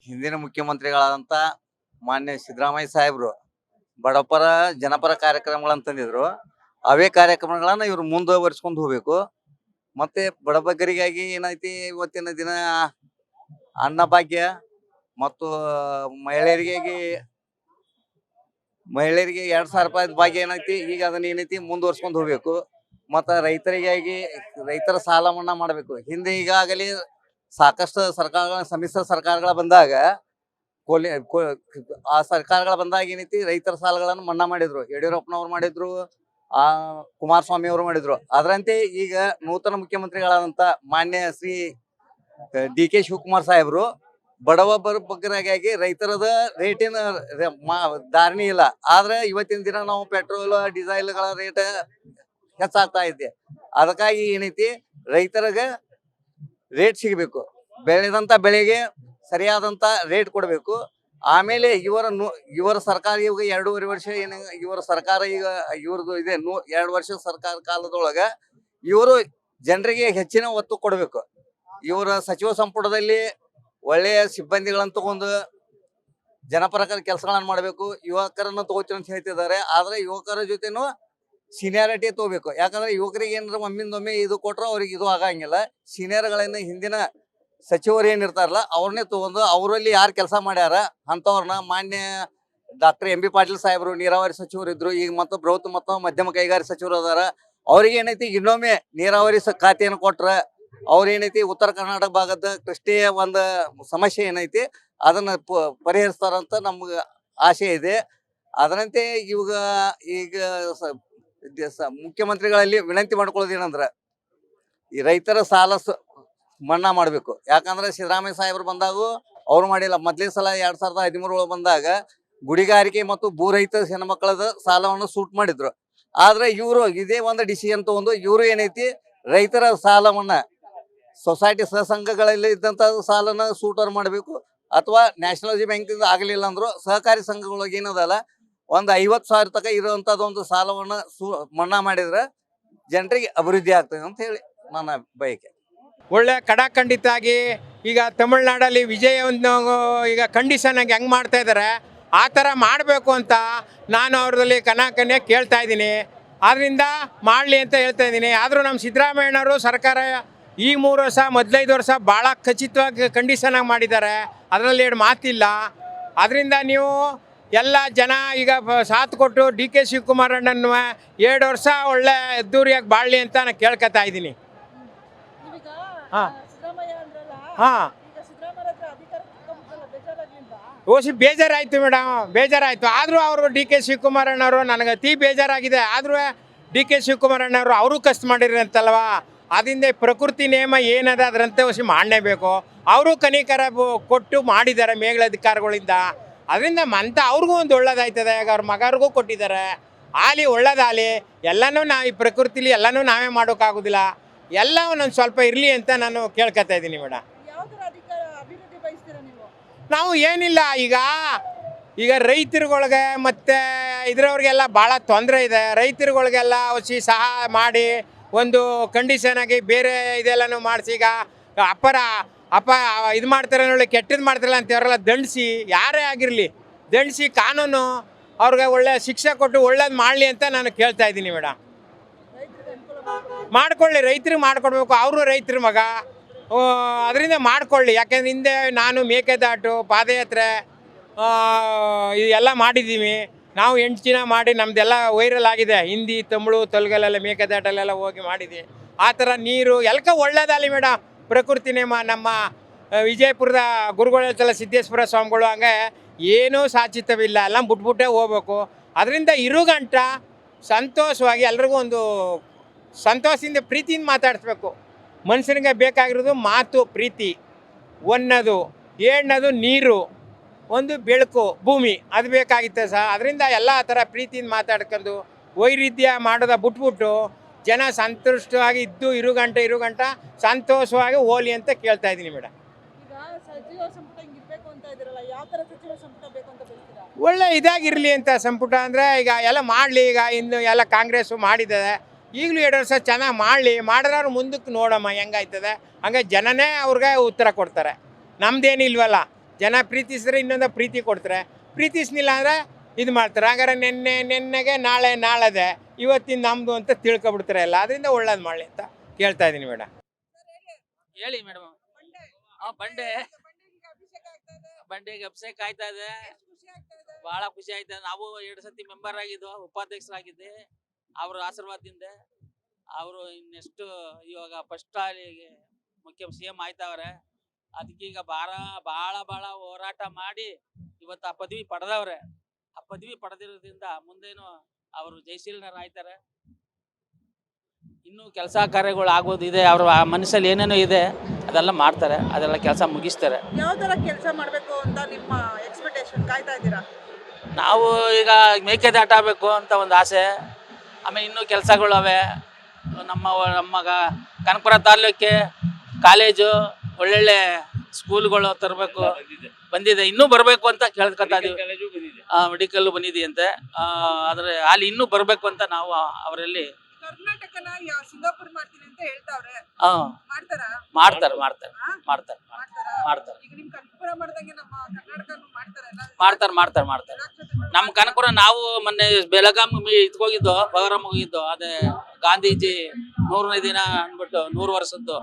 ಹಿಂದಿನ ಮುಖ್ಯಮಂತ್ರಿಗಳಾದಂಥ ಮಾನ್ಯ ಸಿದ್ದರಾಮಯ್ಯ ಸಾಹೇಬರು ಬಡಪರ ಜನಪರ ಕಾರ್ಯಕ್ರಮಗಳನ್ನ ತಂದಿದ್ರು. ಅವೇ ಕಾರ್ಯಕ್ರಮಗಳನ್ನ ಇವ್ರು ಮುಂದುವರಿಸ್ಕೊಂಡು ಹೋಗ್ಬೇಕು. ಮತ್ತೆ ಬಡಬಗ್ಗರಿಗಾಗಿ ಏನೈತಿ ಇವತ್ತಿನ ದಿನ ಅನ್ನಭಾಗ್ಯ ಮತ್ತು ಮಹಿಳೆಯರಿಗೆ 2,000 ರೂಪಾಯಿ ಭಾಗ್ಯ ಏನೈತಿ, ಈಗ ಅದನ್ನ ಏನೈತಿ ಮುಂದುವರ್ಸ್ಕೊಂಡು ಹೋಗ್ಬೇಕು. ಮತ್ತು ರೈತರ ಸಾಲ ಮನ್ನಾ ಮಾಡಬೇಕು. ಹಿಂದೆ ಈಗಾಗಲೇ ಸಾಕಷ್ಟು ಸಮ್ಮಿಶ್ರ ಸರ್ಕಾರಗಳ ಬಂದಾಗ ಆ ಸರ್ಕಾರಗಳ ಬಂದಾಗ ಏನೈತಿ ರೈತರ ಸಾಲಗಳನ್ನು ಮನ್ನಾ ಮಾಡಿದ್ರು. ಯಡಿಯೂರಪ್ಪನವ್ರು ಮಾಡಿದ್ರು, ಕುಮಾರಸ್ವಾಮಿ ಅವರು ಮಾಡಿದ್ರು. ಅದರಂತೆ ಈಗ ನೂತನ ಮುಖ್ಯಮಂತ್ರಿಗಳಾದಂಥ ಮಾನ್ಯ ಶ್ರೀ DK ಶಿವಕುಮಾರ್ ಸಾಹೇಬರು ಬಗ್ಗರಿಗಾಗಿ ರೈತರದ ರೇಟಿನ ಧಾರಣೆ ಇಲ್ಲ. ಆದ್ರೆ ಇವತ್ತಿನ ದಿನ ನಾವು ಪೆಟ್ರೋಲ್ ಡೀಸೆಲ್ಗಳ ರೇಟ್ ಹೆಚ್ಚಾಗ್ತಾ ಇದೆ. ಅದಕ್ಕಾಗಿ ಏನೈತಿ ರೈತರಿಗೆ ರೇಟ್ ಸಿಗಬೇಕು, ಬೆಳೆದಂತ ಬೆಳೆಗೆ ಸರಿಯಾದಂತ ರೇಟ್ ಕೊಡಬೇಕು. ಆಮೇಲೆ ಇವರ ಸರ್ಕಾರ ಈಗ 2.5 ವರ್ಷ ಇವರ ಸರ್ಕಾರ ಈಗ ಇವ್ರದ್ದು ಇದೆ 2 ವರ್ಷ ಸರ್ಕಾರ ಕಾಲದೊಳಗ ಇವರು ಜನರಿಗೆ ಹೆಚ್ಚಿನ ಒತ್ತು ಕೊಡಬೇಕು. ಇವರ ಸಚಿವ ಸಂಪುಟದಲ್ಲಿ ಒಳ್ಳೆಯ ಸಿಬ್ಬಂದಿಗಳನ್ನು ತಗೊಂಡು ಜನಪರ ಕೆಲಸಗಳನ್ನು ಮಾಡಬೇಕು. ಯುವಕರನ್ನು ತಗೋತೀನಿ ಅಂತ ಹೇಳ್ತಿದ್ದಾರೆ. ಆದ್ರೆ ಯುವಕರ ಜೊತೆನೂ ಸೀನಿಯಾರಿಟಿ ತಗೋಬೇಕು. ಯಾಕಂದ್ರೆ ಯುವಕರಿಗೆ ಏನಾರ ಒಮ್ಮಿಂದೊಮ್ಮೆ ಇದು ಕೊಟ್ರೆ ಅವ್ರಿಗೆ ಇದು ಆಗಂಗಿಲ್ಲ. ಸೀನಿಯರ್ಗಳನ್ನ ಹಿಂದಿನ ಸಚಿವರು ಏನಿರ್ತಾರಲ್ಲ ಅವ್ರನ್ನೇ ತಗೊಂಡು ಅವರಲ್ಲಿ ಯಾರು ಕೆಲಸ ಮಾಡ್ಯಾರ ಅಂತವ್ರನ್ನ ಮಾನ್ಯ ಡಾಕ್ಟರ್ MB ಪಾಟೀಲ್ ಸಾಹೇಬರು ನೀರಾವರಿ ಸಚಿವರು ಇದ್ರು. ಈಗ ಮತ್ತು ಬೃಹತ್ ಮತ್ತು ಮಧ್ಯಮ ಕೈಗಾರಿಕಾ ಸಚಿವರು ಅದಾರ. ಅವ್ರಿಗೆ ಏನೈತಿ ಇನ್ನೊಮ್ಮೆ ನೀರಾವರಿ ಖಾತೆಯನ್ನು ಕೊಟ್ರ ಅವ್ರೇನೈತಿ ಉತ್ತರ ಕರ್ನಾಟಕ ಭಾಗದ ಕೃಷ್ಟಿಯ ಒಂದು ಸಮಸ್ಯೆ ಏನೈತಿ ಅದನ್ನ ಪರಿಹರಿಸ್ತಾರಂತ ನಮ್ಗೆ ಆಸೆ ಇದೆ. ಅದರಂತೆ ಈಗ ಮುಖ್ಯಮಂತ್ರಿಗಳಲ್ಲಿ ವಿನಂತಿ ಮಾಡ್ಕೊಳ್ಳೋದು ಏನಂದ್ರ ಈ ರೈತರ ಸಾಲ ಮನ್ನಾ ಮಾಡಬೇಕು. ಯಾಕಂದ್ರೆ ಸಿದ್ದರಾಮಯ್ಯ ಸಾಹೇಬರು ಬಂದಾಗ ಅವ್ರು ಮಾಡಿಲ್ಲ. ಮೊದಲೇ ಸಲ 2013 ಬಂದಾಗ ಗುಡಿಗಾರಿಕೆ ಮತ್ತು ಭೂರಹಿತ ಹೆಣ್ಮಕ್ಳದ ಸಾಲವನ್ನು ಸೂಟ್ ಮಾಡಿದ್ರು. ಆದ್ರೆ ಇವರು ಇದೇ ಒಂದು ಡಿಸಿಷನ್ ತಗೊಂಡು ಇವರು ಏನೈತಿ ರೈತರ ಸಾಲವನ್ನ ಸೊಸೈಟಿ ಸಹಸಂಘಗಳಲ್ಲಿ ಇದ್ದಂತ ಸಾಲನ ಸೂಟರ್ ಮಾಡಬೇಕು. ಅಥವಾ ನ್ಯಾಷನಲೈಸ್ ಬ್ಯಾಂಕ್ ಆಗಲಿಲ್ಲ ಅಂದ್ರು ಸಹಕಾರಿ ಸಂಘಗಳಿಗೆ ಏನದಲ್ಲ ಒಂದು 50,000 ತನಕ ಇರುವಂತದ್ದು ಒಂದು ಸಾಲವನ್ನ ಮನ್ನಾ ಮಾಡಿದ್ರೆ ಜನರಿಗೆ ಅಭಿವೃದ್ಧಿ ಆಗ್ತದೆ ಅಂತ ಹೇಳಿ ನನ್ನ ಬಯಕೆ. ಒಳ್ಳೆ ಖಡಾಖಂಡಿತಾಗಿ ಈಗ ತಮಿಳ್ನಾಡಲ್ಲಿ ವಿಜಯವನ್ನು ಈಗ ಕಂಡೀಷನ್ ಆಗಿ ಹೆಂಗೆ ಮಾಡ್ತಾ ಇದ್ದಾರೆ ಆ ಥರ ಮಾಡಬೇಕು ಅಂತ ನಾನು ಅವ್ರದಲ್ಲಿ ಕನ್ಯಾ ಕೇಳ್ತಾ ಇದ್ದೀನಿ. ಆದ್ದರಿಂದ ಮಾಡಲಿ ಅಂತ ಹೇಳ್ತಾ ಇದ್ದೀನಿ. ಆದರೂ ನಮ್ಮ ಸಿದ್ದರಾಮಯ್ಯನವರು ಸರ್ಕಾರ ಈ 3 ವರ್ಷ ಮೊದಲೈದು ವರ್ಷ ಭಾಳ ಖಚಿತವಾಗಿ ಕಂಡೀಷನಾಗಿ ಮಾಡಿದ್ದಾರೆ. ಅದರಲ್ಲಿ 2 ಮಾತಿಲ್ಲ. ಅದರಿಂದ ನೀವು ಎಲ್ಲ ಜನ ಈಗ ಸಾಥ್ ಕೊಟ್ಟು DK ಶಿವಕುಮಾರ್ ಅಣ್ಣನ 2 ವರ್ಷ ಒಳ್ಳೆ ಅದ್ದೂರಿಯಾಗಿ ಬಾಳಲಿ ಅಂತ ನಾನು ಕೇಳ್ಕೊತಾ ಇದ್ದೀನಿ. ಬೇಜಾರಾಯಿತು ಮೇಡಮ್, ಬೇಜಾರಾಯಿತು. ಆದರೂ ಅವರು DK ಶಿವಕುಮಾರ್ ಅಣ್ಣವರು ನನಗೆ ಅತಿ ಬೇಜಾರಾಗಿದೆ. ಆದರೂ DK ಶಿವಕುಮಾರ್ ಅಣ್ಣವರು ಅವರು ಕಷ್ಟ ಮಾಡಿರಿ ಅಂತಲ್ವಾ. ಅದರಿಂದ ಪ್ರಕೃತಿ ನೇಮ ಏನದ ಅದರಂತೆ ಮಾಡಲೇಬೇಕು. ಅವರು ಕನಿಕರ ಕೊಟ್ಟು ಮಾಡಿದ್ದಾರೆ ಮೇಲಧಿಕಾರಿಗಳಿಂದ. ಅದರಿಂದ ಅವ್ರಿಗೂ ಒಂದು ಒಳ್ಳೇದಾಯ್ತದೆ. ಈಗ ಅವ್ರ ಮಗರಿಗೂ ಕೊಟ್ಟಿದ್ದಾರೆ. ಆಲಿ ಒಳ್ಳೇದಾಗಲಿ. ಎಲ್ಲನೂ ಈ ಪ್ರಕೃತಿಲಿ ಎಲ್ಲನೂ ನಾವೇ ಮಾಡೋಕ್ಕಾಗೋದಿಲ್ಲ. ಎಲ್ಲ ಒಂದೊಂದು ಸ್ವಲ್ಪ ಇರಲಿ ಅಂತ ನಾನು ಕೇಳ್ಕೊತಾ ಇದ್ದೀನಿ ಮೇಡಮ್. ನಾವು ಏನಿಲ್ಲ, ಈಗ ರೈತರುಗಳಿಗೆ ಮತ್ತು ಇದ್ರವ್ರಿಗೆಲ್ಲ ಭಾಳ ತೊಂದರೆ ಇದೆ. ರೈತರುಗಳಿಗೆಲ್ಲ ಸಹಾಯ ಮಾಡಿ ಒಂದು ಕಂಡೀಷನ್ ಆಗಿ ಬೇರೆ ಇದೆಲ್ಲನೂ ಮಾಡಿಸಿ ಈಗ ಇದು ಮಾಡ್ತಾರೆ ನೋಡಿ, ಕೆಟ್ಟದ್ದು ಮಾಡ್ತಾರಲ್ಲ ಅಂತ ಅವರೆಲ್ಲ ದಂಡಿಸಿ, ಯಾರೇ ಆಗಿರಲಿ ದಂಡಿಸಿ ಕಾನೂನು ಅವ್ರಿಗೆ ಒಳ್ಳೆ ಶಿಕ್ಷೆ ಕೊಟ್ಟು ಒಳ್ಳೇದು ಮಾಡಲಿ ಅಂತ ನಾನು ಕೇಳ್ತಾ ಇದ್ದೀನಿ ಮೇಡಮ್. ಮಾಡ್ಕೊಳ್ಳಿ, ರೈತರಿಗೆ ಮಾಡಿಕೊಡ್ಬೇಕು. ಅವರು ರೈತರ ಮಗ, ಅದರಿಂದ ಮಾಡಿಕೊಳ್ಳಿ. ಯಾಕೆಂದ್ರೆ ಹಿಂದೆ ನಾನು ಮೇಕೆದಾಟು ಪಾದಯಾತ್ರೆ ಇದೆಲ್ಲ ಮಾಡಿದ್ದೀವಿ ನಾವು. 8 ದಿನ ಮಾಡಿ ನಮ್ಮದೆಲ್ಲ ವೈರಲ್ ಆಗಿದೆ. ಹಿಂದಿ ತಮಿಳು ತೆಲುಗಲ್ಲೆಲ್ಲ ಮೇಕೆದಾಟಲ್ಲೆಲ್ಲ ಹೋಗಿ ಮಾಡಿದ್ವಿ. ಆ ಥರ ನೀರು ಎಲ್ಕ ಒಳ್ಳೇದಾಗಲಿ ಮೇಡಮ್. ಪ್ರಕೃತಿ ನೇಮ ನಮ್ಮ ವಿಜಯಪುರದ ಗುರುಗಳಲ್ಲ ಸಿದ್ದೇಶ್ವರ ಸ್ವಾಮಿಗಳು ಹಂಗೆ ಏನೂ ಸಾಚಿತವಿಲ್ಲ, ಎಲ್ಲ ಬಿಟ್ಬಿಟ್ಟೆ ಹೋಗ್ಬೇಕು. ಅದರಿಂದ ಇರುಗಂಟ ಸಂತೋಷವಾಗಿ ಎಲ್ರಿಗೂ ಒಂದು ಸಂತೋಷದಿಂದ ಪ್ರೀತಿಯಿಂದ ಮಾತಾಡಿಸ್ಬೇಕು. ಮನುಷ್ಯನಿಗೆ ಬೇಕಾಗಿರೋದು ಮಾತು, ಪ್ರೀತಿ. ಒಂದದು, ಎರಡನೇದು ನೀರು, ಒಂದು ಬೆಳಕು, ಭೂಮಿ, ಅದು ಬೇಕಾಗಿತ್ತೆ ಸಹ. ಅದರಿಂದ ಎಲ್ಲ ಥರ ಪ್ರೀತಿಯಿಂದ ಮಾತಾಡ್ಕೊಂಡು ವೈರುಧ್ಯ ಮಾಡೋದ ಬಿಟ್ಬಿಟ್ಟು ಜನ ಸಂತುಷ್ಟವಾಗಿ ಇರುಗಂಟ ಸಂತೋಷವಾಗಿ ಹೋಲಿ ಅಂತ ಕೇಳ್ತಾ ಇದ್ದೀನಿ ಮೇಡಮ್. ಒಳ್ಳೆ ಇದಾಗಿರಲಿ ಅಂತ ಸಂಪುಟ ಅಂದರೆ ಈಗ ಎಲ್ಲ ಮಾಡಲಿ. ಈಗ ಇನ್ನು ಎಲ್ಲ ಕಾಂಗ್ರೆಸ್ಸು ಮಾಡಿದ್ದಾರೆ. ಈಗಲೂ 2 ವರ್ಷ ಚೆನ್ನಾಗಿ ಮಾಡಲಿ. ಮಾಡಿದ್ರೆ ಮುಂದಕ್ಕೆ ನೋಡಮ್ಮ ಹೆಂಗಾಯ್ತದೆ. ಹಂಗೆ ಜನನೇ ಅವ್ರಿಗೆ ಉತ್ತರ ಕೊಡ್ತಾರೆ. ನಮ್ದೇನಿಲ್ವಲ್ಲ. ಜನ ಪ್ರೀತಿಸಿದ್ರೆ ಇನ್ನೊಂದು ಪ್ರೀತಿ ಕೊಡ್ತಾರೆ, ಪ್ರೀತಿಸ್ನಿಲ್ಲ ಅಂದರೆ ಇದು ಮಾಡ್ತಾರೆ. ಹಾಗಾದ್ರೆ ನೆನ್ನೆಗೆ ನಾಳೆದೆ ಇವತ್ತಿನ ನಮ್ಮದು ಅಂತ ತಿಳ್ಕೊಬಿಡ್ತಾರೆ ಎಲ್ಲ. ಅದರಿಂದ ಒಳ್ಳೇದು ಮಾಡಲಿ ಅಂತ ಕೇಳ್ತಾ ಇದ್ದೀನಿ ಮೇಡಮ್. ಹೇಳಿ ಮೇಡಮ್. ಬಂಡೆಗೆ ಅಭಿಷೇಕ ಆಯ್ತಾ ಇದೆ, ಬಹಳ ಖುಷಿ ಆಯ್ತಾ. ನಾವು 2 ಸತಿ ಮೆಂಬರ್ ಆಗಿದ್ದು, ಉಪಾಧ್ಯಕ್ಷರಾಗಿದ್ದೆ. ಅವ್ರ ಆಶೀರ್ವಾದದಿಂದ ಅವರು ಇನ್ನೆಷ್ಟು ಇವಾಗ ಫಸ್ಟ್ ಮುಖ್ಯ CM ಆಯ್ತವ್ರೆ. ಅದಕ್ಕೀಗ ಭಾಳ ಹೋರಾಟ ಮಾಡಿ ಇವತ್ತು ಆ ಪದವಿ ಪಡೆದವ್ರೆ. ಆ ಪದವಿ ಪಡೆದಿರೋದ್ರಿಂದ ಮುಂದೇನು ಅವರು ಜಯಶೀಲನರು ಆಯ್ತಾರೆ. ಇನ್ನೂ ಕೆಲಸ ಕಾರ್ಯಗಳು ಆಗೋದಿದೆ. ಅವ್ರ ಮನಸ್ಸಲ್ಲಿ ಏನೇನೋ ಇದೆ ಅದೆಲ್ಲ ಮಾಡ್ತಾರೆ, ಅದೆಲ್ಲ ಕೆಲಸ ಮುಗಿಸ್ತಾರೆ. ಯಾವ ತರ ಕೆಲಸ ಮಾಡಬೇಕು ಅಂತ ನಿಮ್ಮ ಎಕ್ಸ್ಪೆಕ್ಟೇಷನ್ ಕಾಯ್ತಾ ಇದ್ದೀರಾ? ನಾವು ಈಗ ಮೇಕೆದಾಟು ಆಗಬೇಕು ಅಂತ ಒಂದು ಆಸೆ. ಆಮೇಲೆ ಇನ್ನೂ ಕೆಲಸಗಳು ಅವೆ. ನಮ್ಮ ಕನಕಪುರ ತಾಲೂಕಿಗೆ ಕಾಲೇಜು, ಒಳ್ಳೊಳ್ಳೆ ಸ್ಕೂಲ್ಗಳು ತರಬೇಕು, ಬಂದಿದೆ. ಇನ್ನೂ ಬರಬೇಕು ಅಂತ ಕೇಳ್ಕೊತಾ ಇದೀವಿ. ಮೆಡಿಕಲ್ ಬಂದಿದೆ ಅಂತೆ. ಆದರೆ ಅಲ್ಲಿ ಇನ್ನೂ ಬರಬೇಕು ಅಂತ ನಾವು ಅವರಲ್ಲಿ ಕರ್ನಾಟಕನ ಸಿಂಗಾಪುರ್ ಮಾಡ್ತೀನಿ ಅಂತ ಹೇಳ್ತಾವ್ರೆ. ಮಾಡ್ತಾರೆ. ಈಗ ನಿಮ್ ಕನಕಪುರ ಮಾಡ್ದಂಗೆ ನಮ್ಮ ಕರ್ನಾಟಕನು ಮಾಡ್ತಾರಲ್ಲ? ಮಾಡ್ತಾರೆ. ನಮ್ಮ ಕನಕಪುರ ನಾವು ಮೊನ್ನೆ ಬೆಳಗಾಂ ಹೋಗಿದ್ದು, ಪ್ರೋಗ್ರಾಮ್ ಹೋಗಿದ್ದು. ಅದೇ ಗಾಂಧೀಜಿ 100ನೇ ದಿನ ಅಂದ್ಬಿಟ್ಟು 100 ವರ್ಷದ್ದು.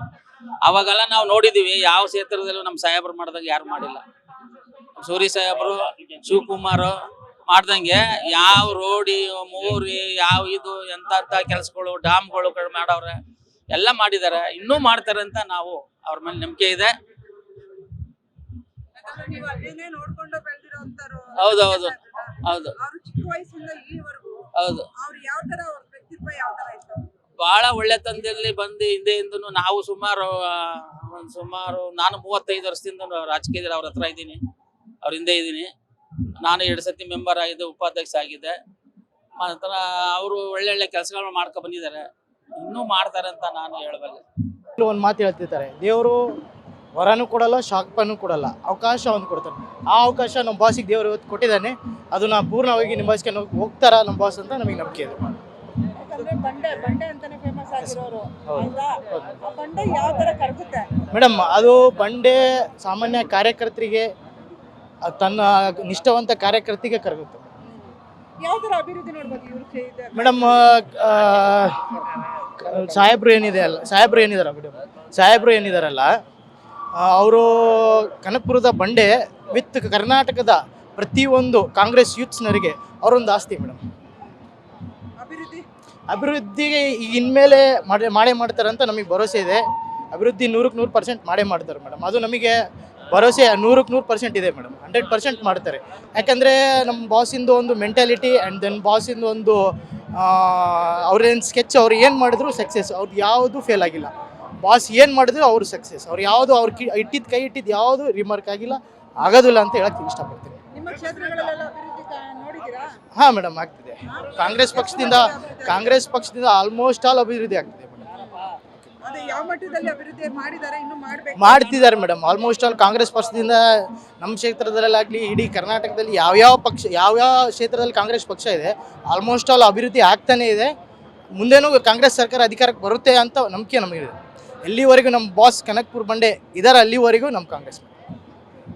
ಅವಾಗೆಲ್ಲ ನಾವು ನೋಡಿದೀವಿ. ಯಾವ ಕ್ಷೇತ್ರದಲ್ಲೂ ನಮ್ಮ ಸಾಹೇಬ್ರು ಮಾಡ್ದಂಗೆ ಯಾರು ಮಾಡಿಲ್ಲ. ಸೂರಿ ಸಾಹೇಬ್ರು, ಶಿವಕುಮಾರ್ ಮಾಡ್ದಂಗೆ ಯಾವ ರೋಡಿ ಮೋರಿ ಯಾವ ಇದು ಎಂತ ಕೆಲಸಗಳು, ಡ್ಯಾಮ್ಗಳು ಮಾಡವ್ರೆ, ಎಲ್ಲ ಮಾಡಿದ್ದಾರೆ. ಇನ್ನೂ ಮಾಡ್ತಾರೆ ಅಂತ ನಾವು ಅವ್ರ ಮೇಲೆ ನಂಬಿಕೆ ಇದೆ. ನೀವು ಅಲ್ಲಿನೇ ನೋಡ್ಕೊಂಡು ಬೆಳೆದಿರೋಂತರು. ಹೌದು. ಅವರು ಚಿಕ್ಕ ವಯಸ್ಸಿಂದ ಇಲ್ಲಿವರೆಗೂ ಹೌದು. ಅವ್ರು ಯಾವ ತರ, ಅವ್ರ ವ್ಯಕ್ತಿತ್ವ ಯಾವ ತರ ಇತ್ತು? ಬಹಳ ಒಳ್ಳೆ ತಂದೆಯಲ್ಲಿ ಬಂದು ಹಿಂದೆಯಿಂದನು ನಾವು ಸುಮಾರು ನಾನು 35 ವರ್ಷದಿಂದ ರಾಜಕೀಯದಲ್ಲಿ ಅವ್ರ ಹತ್ರ ಇದ್ದೀನಿ, ಅವ್ರ ಹಿಂದೆ ಇದ್ದೀನಿ. ನಾನು 2 ಸತಿ ಮೆಂಬರ್ ಆಗಿದ್ದೆ, ಉಪಾಧ್ಯಕ್ಷ ಆಗಿದ್ದೆ. ಮಾತ್ರ ಅವರು ಒಳ್ಳೊಳ್ಳೆ ಕೆಲಸಗಳು ಮಾಡ್ಕೊ ಬಂದಿದ್ದಾರೆ, ಇನ್ನೂ ಮಾಡ್ತಾರೆ ಅಂತ ನಾನು ಹೇಳಬಲ್ಲೆ. ಒಂದು ಮಾತು ಹೇಳ್ತಿರ್ತಾರೆ, ದೇವರು ವರನೂ ಕೊಡಲ್ಲ, ಶಾಪನೂ ಕೊಡಲ್ಲ, ಅವಕಾಶ ಒಂದು ಕೊಡ್ತಾನೆ. ಆ ಅವಕಾಶ ನಮ್ಮ ಬಾಸಿಗೆ ದೇವರು ಇವತ್ತು ಕೊಟ್ಟಿದ್ದಾನೆ. ಅದನ್ನ ಪೂರ್ಣವಾಗಿ ನಿಭಾಯಿಸ್ಕೊಂಡು ಹೋಗ್ತಾರ ನಮ್ಮ ಬಾಸ್ ಅಂತ ನಮಗೆ ನಂಬಿಕೆ ಇದೆ. ಬಂಡೆ ಅಂತಾನೆ ಫೇಮಸ್ ಆಗಿರೋರು ಅಲ್ವಾ? ಆ ಬಂಡೆ ಯಾವ ತರ ಕರಗುತ್ತೆ ಮೇಡಮ್? ಅದು ಬಂಡೆ ಸಾಮಾನ್ಯ ಕಾರ್ಯಕರ್ತರಿಗೆ, ತನ್ನ ನಿಷ್ಠಾವಂತ ಕಾರ್ಯಕರ್ತಿಗೆ ಕರಗುತ್ತೆ. ಯಾವ ತರ ಅಭಿವೃದ್ಧಿ ನೋಡ್ಬೋದು ಇವ್ರು ಮೇಡಮ್? ಸಾಹೇಬ್ರು ಏನಿದಾರಲ್ಲ, ಅವರು ಕನಕಪುರದ ಬಂಡೆ ವಿತ್ ಕರ್ನಾಟಕದ ಪ್ರತಿಯೊಂದು ಕಾಂಗ್ರೆಸ್ ಯೂತ್ಸ್ನರಿಗೆ ಅವರೊಂದು ಆಸ್ತಿ ಮೇಡಮ್. ಅಭಿವೃದ್ಧಿಗೆ ಈಗ ಇನ್ಮೇಲೆ ಮಾಡೇ ಮಾಡ್ತಾರೆ ಅಂತ ನಮಗೆ ಭರವಸೆ ಇದೆ. ಅಭಿವೃದ್ಧಿ 100% ಮಾಡೇ ಮಾಡ್ತಾರೆ ಮೇಡಮ್. ಅದು ನಮಗೆ ಭರವಸೆ 100% ಇದೆ ಮೇಡಮ್. 100% ಮಾಡ್ತಾರೆ. ಯಾಕಂದರೆ ನಮ್ಮ ಬಾಸಿಂದು ಒಂದು ಮೆಂಟಾಲಿಟಿ ಆ್ಯಂಡ್ ದೆನ್ ಬಾಸಿಂದು ಒಂದು ಅವ್ರೇನು ಸ್ಕೆಚ್, ಅವ್ರು ಏನು ಮಾಡಿದ್ರು ಸಕ್ಸಸ್. ಅವ್ರು ಯಾವುದು ಫೇಲ್ ಆಗಿಲ್ಲ. ಬಾಸ್ ಏನು ಮಾಡಿದ್ರು ಅವರು ಸಕ್ಸಸ್. ಅವ್ರು ಯಾವುದು ಕೈ ಇಟ್ಟಿದ್ದು ಯಾವುದು ರಿಮಾರ್ಕ್ ಆಗಿಲ್ಲ, ಆಗೋದಿಲ್ಲ ಅಂತ ಹೇಳಕ್ಕೆ ಇಷ್ಟಪಡ್ತೀನಿ. ನಿಮ್ಮ ಕ್ಷೇತ್ರಗಳಲ್ಲೆಲ್ಲ ಅಭಿವೃದ್ಧಿ ನೋಡಿದ್ದೀರಾ? ಹಾಂ ಮೇಡಮ್, ಆಗ್ತಿದೆ. ಕಾಂಗ್ರೆಸ್ ಪಕ್ಷದಿಂದ ಆಲ್ಮೋಸ್ಟ್ ಆಲ್ ಅಭಿವೃದ್ಧಿ ಆಗ್ತಿದೆ ಮೇಡಮ್. ಅದೇ ಯಾವ ಮಟ್ಟದಲ್ಲಿ ಅಭಿವೃದ್ಧಿ ಮಾಡಿದ್ದಾರೆ, ಇನ್ನೂ ಮಾಡ್ತಿದ್ದಾರೆ ಮೇಡಮ್. ಆಲ್ಮೋಸ್ಟ್ ಆಲ್ ಕಾಂಗ್ರೆಸ್ ಪಕ್ಷದಿಂದ ನಮ್ಮ ಕ್ಷೇತ್ರದಲ್ಲಾಗಲಿ ಇಡೀ ಕರ್ನಾಟಕದಲ್ಲಿ ಯಾವ್ಯಾವ ಕ್ಷೇತ್ರದಲ್ಲಿ ಕಾಂಗ್ರೆಸ್ ಪಕ್ಷ ಇದೆ ಆಲ್ಮೋಸ್ಟ್ ಆಲ್ ಅಭಿವೃದ್ಧಿ ಆಗ್ತಾನೇ ಇದೆ. ಮುಂದೇನೂ ಕಾಂಗ್ರೆಸ್ ಸರ್ಕಾರ ಅಧಿಕಾರಕ್ಕೆ ಬರುತ್ತೆ ಅಂತ ನಂಬಿಕೆ ನಮಗಿದೆ. ಎಲ್ಲಿವರೆಗೂ ನಮ್ಮ ಬಾಸ್ ಕನಕಪುರ ಬಂಡೆ ಇದ್ದಾರೆ ಅಲ್ಲಿವರೆಗೂ ನಮ್ಮ ಕಾಂಗ್ರೆಸ್